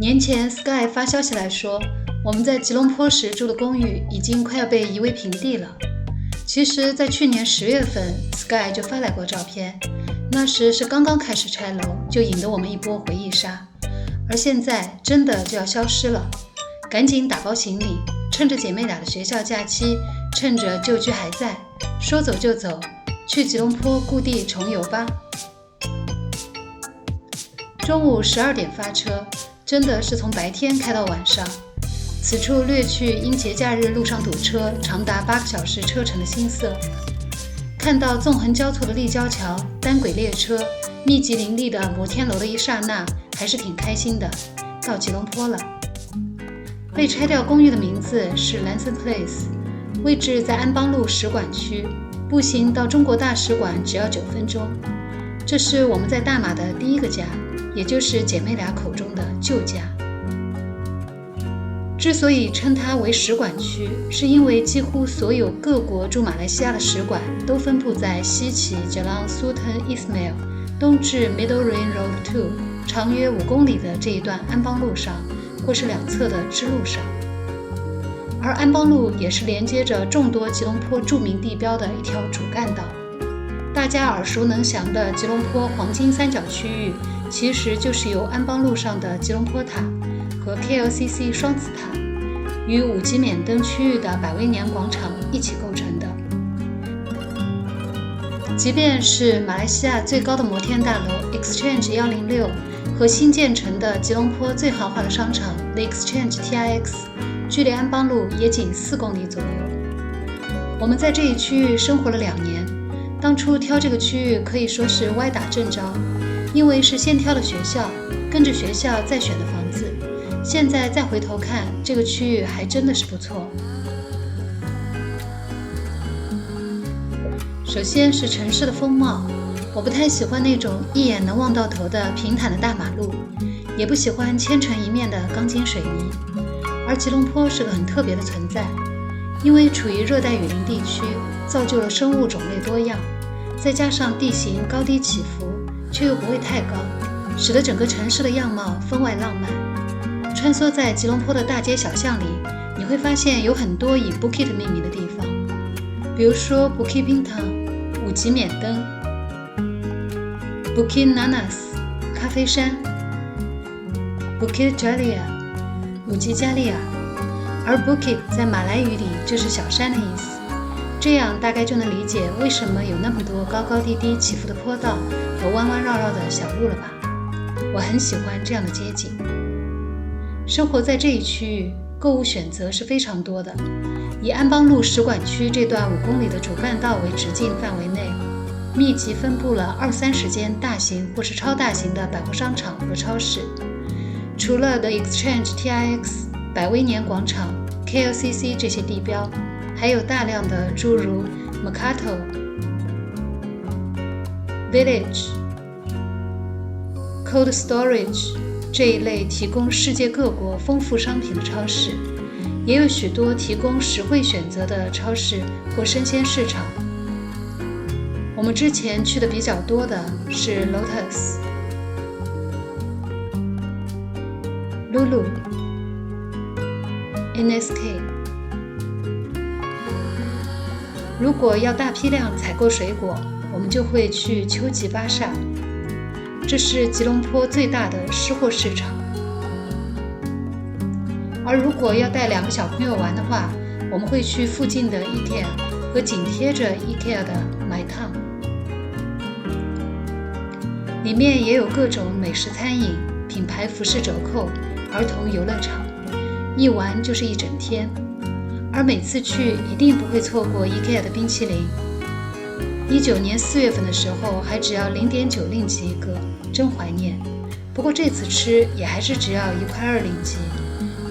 年前 Sky 发消息来说，我们在吉隆坡时住的公寓已经快要被夷为平地了。其实在去年10月份 Sky 就发来过照片，那时是刚刚开始拆楼，就引得我们一波回忆杀。而现在真的就要消失了，赶紧打包行李，趁着姐妹俩的学校假期，趁着旧居还在，说走就走，去吉隆坡故地重游吧。中午12点发车，真的是从白天开到晚上。此处略去因节假日路上堵车长达8个小时车程的心塞。看到纵横交错的立交桥、单轨列车、密集林立的摩天楼的一刹那，还是挺开心的。到吉隆坡了。被拆掉公寓的名字是 Lanson Place， 位置在安邦路使馆区，步行到中国大使馆只要9分钟。这是我们在大马的第一个家，也就是姐妹俩口中的旧家。之所以称它为使馆区，是因为几乎所有各国驻马来西亚的使馆都分布在西起 Jalan Sultan Ismail 东至 Middle Ring Road 2长约5公里的这一段安邦路上，或是两侧的支路上。而安邦路也是连接着众多吉隆坡著名地标的一条主干道。大家耳熟能详的吉隆坡黄金三角区域，其实就是由安邦路上的吉隆坡塔和 KLCC 双子塔与五级免登区域的百威年广场一起构成的。即便是马来西亚最高的摩天大楼 Exchange 106和新建成的吉隆坡最豪华的商场 The Exchange TIX， 距离安邦路也仅4公里左右。我们在这一区域生活了2年，当初挑这个区域可以说是歪打正着，因为是先挑的学校，跟着学校再选的房子。现在再回头看，这个区域还真的是不错。首先是城市的风貌，我不太喜欢那种一眼能望到头的平坦的大马路，也不喜欢千城一面的钢筋水泥。而吉隆坡是个很特别的存在，因为处于热带雨林地区，造就了生物种类多样，再加上地形高低起伏，却又不会太高，使得整个城市的样貌分外浪漫。穿梭在吉隆坡的大街小巷里，你会发现有很多以 Bukit 命名的地方，比如说 Bukit Bintang 5级免登， Bukit Nanas 咖啡山， Bukit Jalil 5级加利尔。而 Bukit 在马来语里就是小山的意思，这样大概就能理解为什么有那么多高高低低起伏的坡道和弯弯绕绕的小路了吧。我很喜欢这样的街景。生活在这一区域，购物选择是非常多的。以安邦路使馆区这段5公里的主干道为直径范围内，密集分布了20-30间大型或是超大型的百货商场和超市。除了 The Exchange TIX、 百威年广场、 KLCC 这些地标，还有大量的诸如 Mercato Village、 Cold Storage 这一类提供世界各国丰富商品的超市，也有许多提供实惠选择的超市或生鲜市场。我们之前去的比较多的是 Lotus、 Lulu、 NSK。 如果要大批量采购水果，我们就会去秋吉巴萨，这是吉隆坡最大的湿货市场。而如果要带2个小朋友玩的话，我们会去附近的 IKEA 和紧贴着 IKEA 的 MyTown， 里面也有各种美食餐饮、品牌服饰折扣、儿童游乐场，一玩就是一整天。而每次去一定不会错过 IKEA 的冰淇淋。19年4月份的时候还只要0.9令吉一个，真怀念。不过这次吃也还是只要1块2令吉，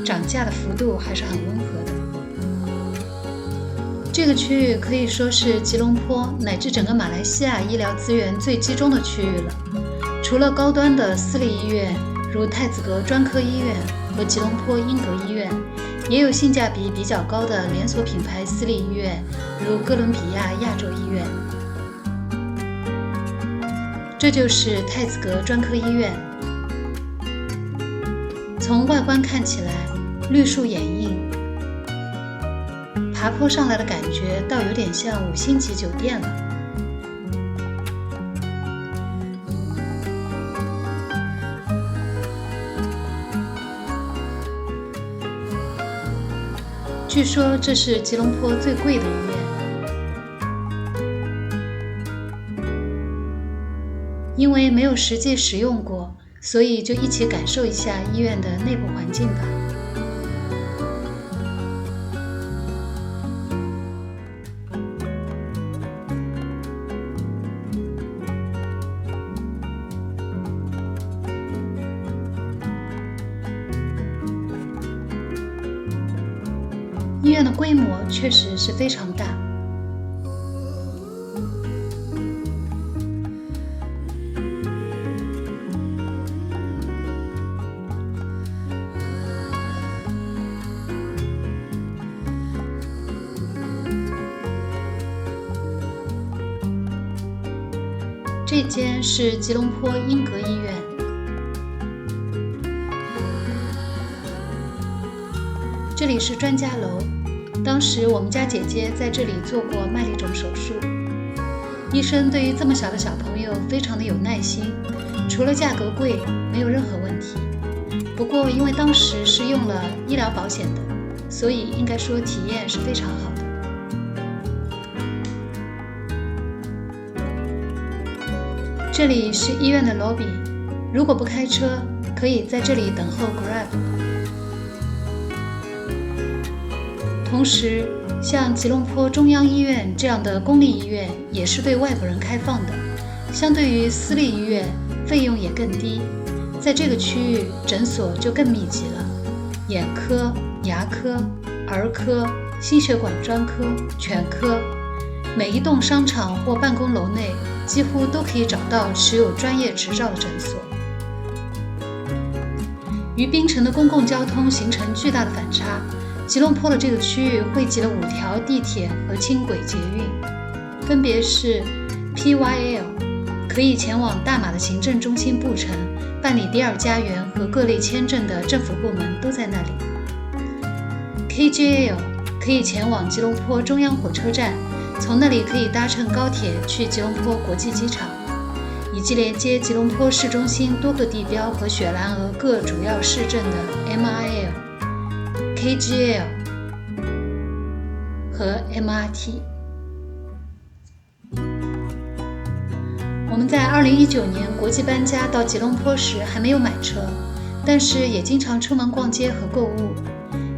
涨价的幅度还是很温和的。这个区域可以说是吉隆坡乃至整个马来西亚医疗资源最集中的区域了。除了高端的私立医院，如太子阁专科医院和吉隆坡英格医院，也有性价比比较高的连锁品牌私立医院，如哥伦比亚亚洲医院。这就是太子阁专科医院。从外观看起来绿树掩映，爬坡上来的感觉倒有点像5星级酒店了。据说这是吉隆坡最贵的医院，因为没有实际使用过，所以就一起感受一下医院的内部环境吧。医院的规模确实是非常大。这间是吉隆坡英格医院。这里是专家楼，当时我们家姐姐在这里做过麦粒肿手术。医生对于这么小的小朋友非常的有耐心，除了价格贵，没有任何问题。不过因为当时是用了医疗保险的，所以应该说体验是非常好的。这里是医院的 lobby， 如果不开车，可以在这里等候 Grab。同时，像吉隆坡中央医院这样的公立医院也是对外国人开放的，相对于私立医院，费用也更低。在这个区域，诊所就更密集了，眼科、牙科、儿科、心血管专科、全科，每一栋商场或办公楼内几乎都可以找到持有专业执照的诊所。与槟城的公共交通形成巨大的反差，吉隆坡的这个区域汇集了5条地铁和轻轨捷运，分别是 PYL， 可以前往大马的行政中心布城，办理第二家园和各类签证的政府部门都在那里。KJL 可以前往吉隆坡中央火车站，从那里可以搭乘高铁去吉隆坡国际机场，以及连接吉隆坡市中心多个地标和雪兰莪各主要市镇的 MIL、KGL 和 MRT。 我们在2019年国际搬家到吉隆坡时还没有买车，但是也经常出门逛街和购物，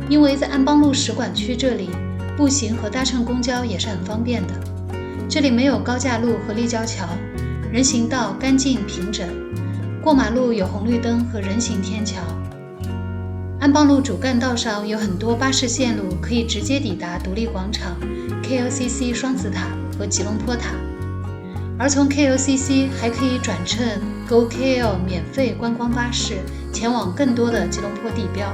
因为在安邦路使馆区这里，步行和搭乘公交也是很方便的。这里没有高架路和立交桥，人行道干净平整，过马路有红绿灯和人行天桥。安邦路主干道上有很多巴士线路可以直接抵达独立广场、KLCC 双子塔和吉隆坡塔，而从 KLCC 还可以转乘 GoKL 免费观光巴士前往更多的吉隆坡地标。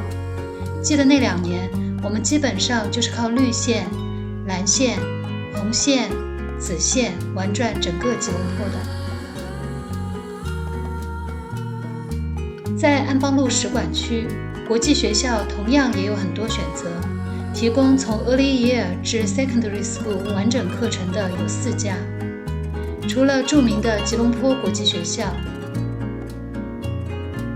记得那2年，我们基本上就是靠绿线、蓝线、红线、紫线玩转整个吉隆坡的。在安邦路使馆区，国际学校同样也有很多选择，提供从 Early Year 至 Secondary School 完整课程的有4家。除了著名的吉隆坡国际学校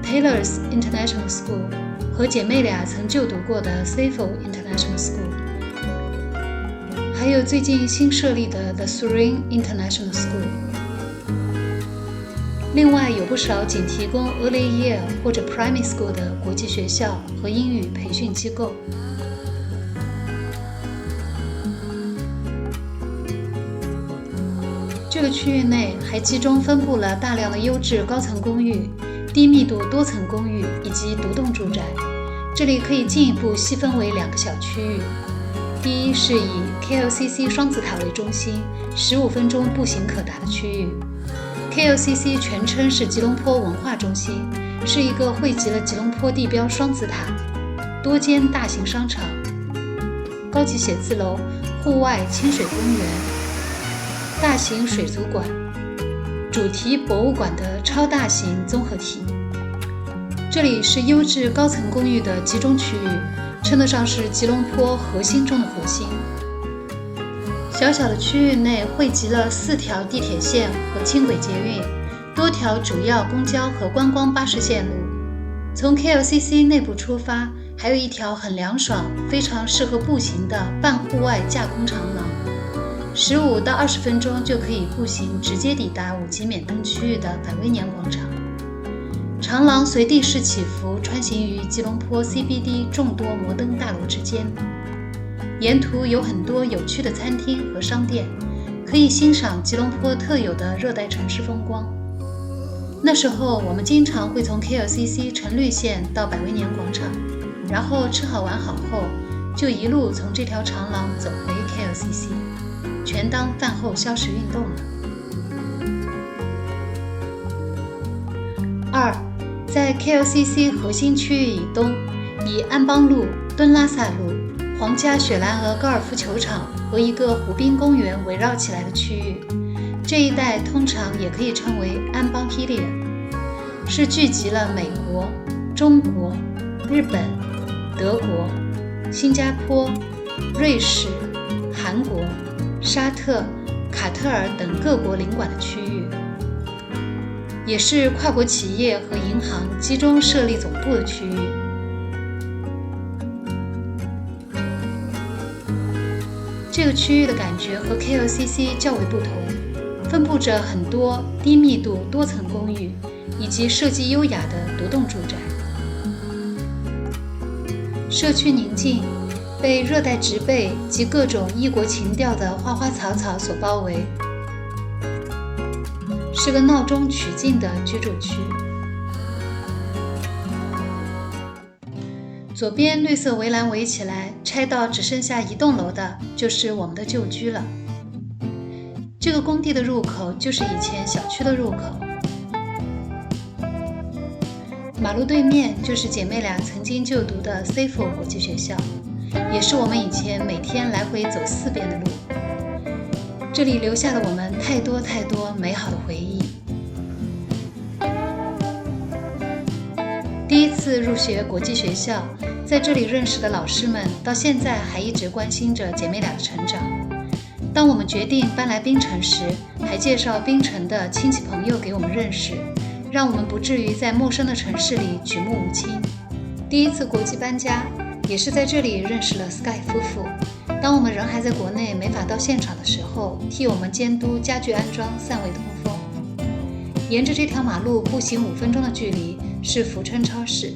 Taylor's International School 和姐妹俩曾就读过的 Safo International School， 还有最近新设立的 The Serene International School。 另外有不少仅提供 Early Year 或者 Primary School 的国际学校和英语培训机构。这个区域内还集中分布了大量的优质高层公寓、低密度多层公寓以及独栋住宅。这里可以进一步细分为2个小区域，第一是以 KLCC 双子塔为中心，15分钟步行可达的区域。KLCC 全称是吉隆坡文化中心，是一个汇集了吉隆坡地标双子塔、多间大型商场、高级写字楼、户外清水公园、大型水族馆、主题博物馆的超大型综合体。这里是优质高层公寓的集中区域，称得上是吉隆坡核心中的核心。小小的区域内汇集了4条地铁线和轻轨捷运，多条主要公交和观光巴士线路。从 KLCC 内部出发，还有一条很凉爽、非常适合步行的半户外架空长廊，15到20分钟就可以步行直接抵达5级免灯区域的百威年广场。长廊随地势起伏，穿行于吉隆坡 CBD 众多摩登大楼之间。沿途有很多有趣的餐厅和商店，可以欣赏吉隆坡特有的热带城市风光。那时候我们经常会从 KLCC 橙绿线到百威年广场，然后吃好玩好后，就一路从这条长廊走回 KLCC， 全当饭后消食运动了。2. 在 KLCC 核心区域以东，以安邦路、敦拉萨路、皇家雪兰莪高尔夫球场和一个湖滨公园围绕起来的区域，这一带通常也可以称为安邦 Hillier， 是聚集了美国、中国、日本、德国、新加坡、瑞士、韩国、沙特、卡特尔等各国领馆的区域，也是跨国企业和银行集中设立总部的区域。这个区域的感觉和 KLCC 较为不同，分布着很多低密度多层公寓以及设计优雅的独栋住宅。社区宁静，被热带植被及各种异国情调的花花草草所包围，是个闹中取静的居住区。左边绿色围栏围起来，拆到只剩下1栋楼的，就是我们的旧居了。这个工地的入口就是以前小区的入口。马路对面就是姐妹俩曾经就读的 CFO 国际学校，也是我们以前每天来回走4遍的路。这里留下了我们太多太多美好的回忆。第一次入学国际学校，在这里认识的老师们到现在还一直关心着姐妹俩的成长。当我们决定搬来槟城时，还介绍槟城的亲戚朋友给我们认识，让我们不至于在陌生的城市里举目无亲。第一次国际搬家，也是在这里认识了 Sky 夫妇。当我们人还在国内没法到现场的时候，替我们监督家具安装3维通风。沿着这条马路步行5分钟的距离是福春超市，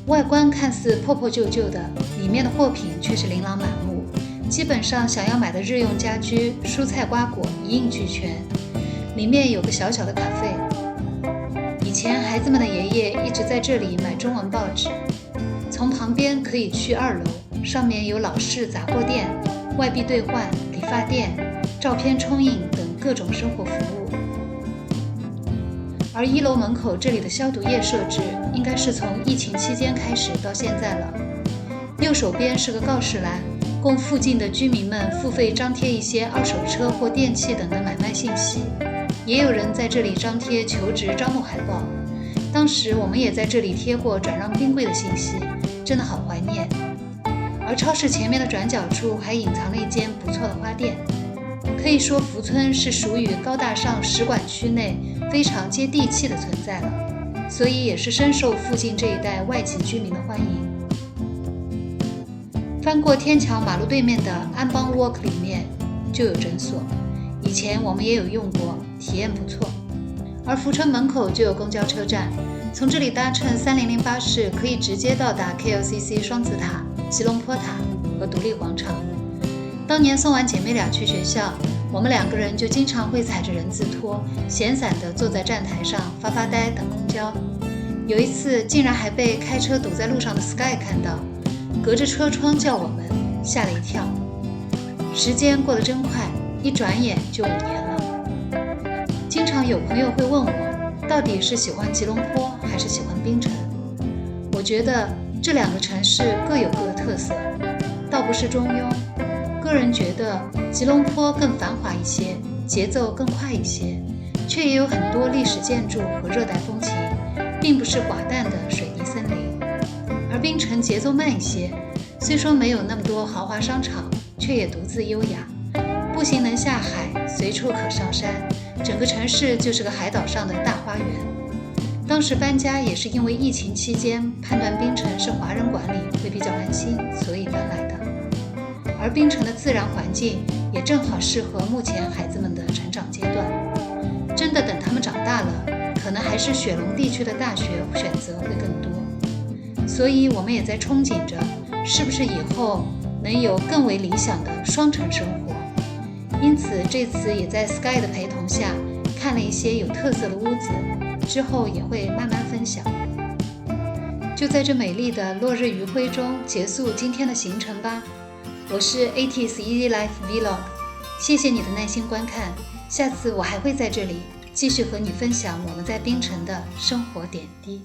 外观看似破破旧旧的，里面的货品却是琳琅满目，基本上想要买的日用家居、蔬菜瓜果一应俱全。里面有个小小的咖啡，以前孩子们的爷爷一直在这里买中文报纸。从旁边可以去2楼，上面有老式杂货店、外币兑换、理发店、照片冲印等各种生活服务。而1楼门口这里的消毒液设置，应该是从疫情期间开始到现在了。右手边是个告示栏，供附近的居民们付费张贴一些二手车或电器等的买卖信息，也有人在这里张贴求职招募海报。当时我们也在这里贴过转让冰柜的信息，真的好怀念。而超市前面的转角处还隐藏了一间不错的花店，可以说福村是属于高大上使馆区内非常接地气的存在了，所以也是深受附近这一带外籍居民的欢迎。翻过天桥马路对面的安邦 Walk 里面就有诊所，以前我们也有用过，体验不错。而福村门口就有公交车站，从这里搭乘300巴士可以直接到达 KLCC 双子塔、吉隆坡塔和独立广场。当年送完姐妹俩去学校，我们2个人就经常会踩着人字拖，闲散地坐在站台上发发呆等公交。有一次竟然还被开车堵在路上的 Sky 看到，隔着车窗叫我们，吓了一跳。时间过得真快，一转眼就5年了。经常有朋友会问我，到底是喜欢吉隆坡还是喜欢槟城？我觉得这2个城市各有各的特色，倒不是中庸。个人觉得吉隆坡更繁华一些，节奏更快一些，却也有很多历史建筑和热带风情，并不是寡淡的水泥森林。而槟城节奏慢一些，虽说没有那么多豪华商场，却也独自优雅。步行能下海，随处可上山，整个城市就是个海岛上的大花园。当时搬家也是因为疫情期间判断槟城是华人管理会比较安心，所以搬来的。而槟城的自然环境也正好适合目前孩子们的成长阶段。真的等他们长大了，可能还是雪隆地区的大学选择会更多。所以我们也在憧憬着，是不是以后能有更为理想的双城生活。因此这次也在 Sky 的陪同下看了一些有特色的屋子，之后也会慢慢分享。就在这美丽的落日余晖中结束今天的行程吧。我是 80s Easy Life Vlog， 谢谢你的耐心观看，下次我还会在这里继续和你分享我们在槟城的生活点滴。